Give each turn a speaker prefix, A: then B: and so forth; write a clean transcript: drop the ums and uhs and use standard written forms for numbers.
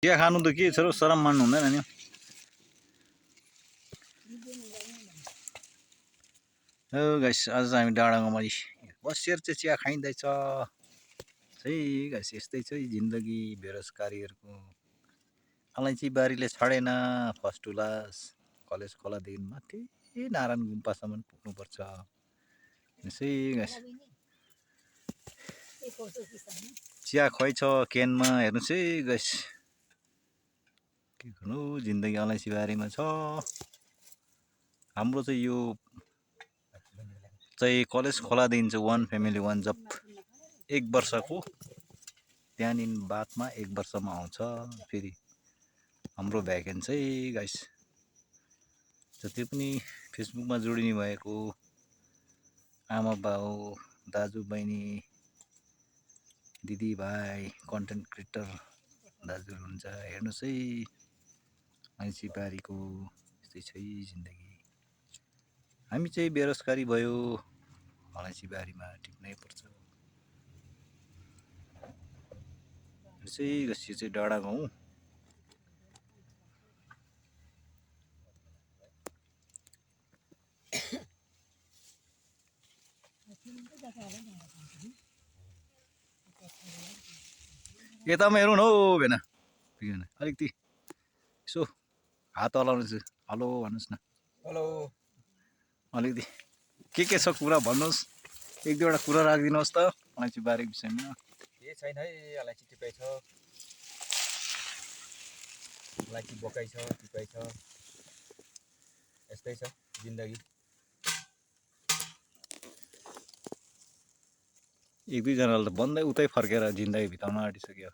A: चिया खानु त के छ र शरम मान्नु हुँदैन नि हो गाइस आज हामी डाँडामा बसेर चाहिँ चिया खाइँदैछ गाइस यस्तै छ जिन्दगी बेरोजगारीहरूको अलैँची बारीले छाडेन फर्स्ट क्लास कलेज खोलादेखि माथि नारायण गुम्पासम्म पुग्नुपर्छ यसै गाइस चिया खुवाइ छ क्यानमा हेर्नुहोस् है गाइस के गर्नु जिन्दगी अलैँची बारीमा छ हाम्रो चाहिँ यो चाहिँ कलेज खोलादेखि चाहिँ वान फ्यामिली वान जब 1 वर्षको त्यहाँदेखि बादमा 1 वर्षमा आउँछ फेरि हाम्रो भ्याकेन्सी चाहिँ गाइस जति पनि फेसबुकमा जोडिने भएको आमा बाउ दाजु बहिनी दिदी भाइ कन्टेन्ट क्रिएटर दाजुहरू हुन्छ हेर्नुहोस् है अलैँची बारीको यस्तै छ जिन्दगी हामी चाहिँ बेरोजगारी भयो अलैँची बारीमा टिप्नै पर्छ यसै गसी चाहिँ डाँडा गाउँ यतामा हेरौँ न हौ भेना अलिकति यसो हात हलाउनुहोस् हेलो भन्नुहोस् न
B: हेलो
A: अलिकति के छ कुरा भन्नुहोस् 1-2वटा कुरा राखिदिनुहोस् त अलैँची बारीको विषयमा
B: के छैन है अलैँची टिपाइ छ अलैँची बोकाइ छ टिपाइ छ यस्तै छ जिन्दगी
A: 1-2 जनाले त बन्दै उतै फर्केर जिन्दगी बिताउन आँटिसक्यो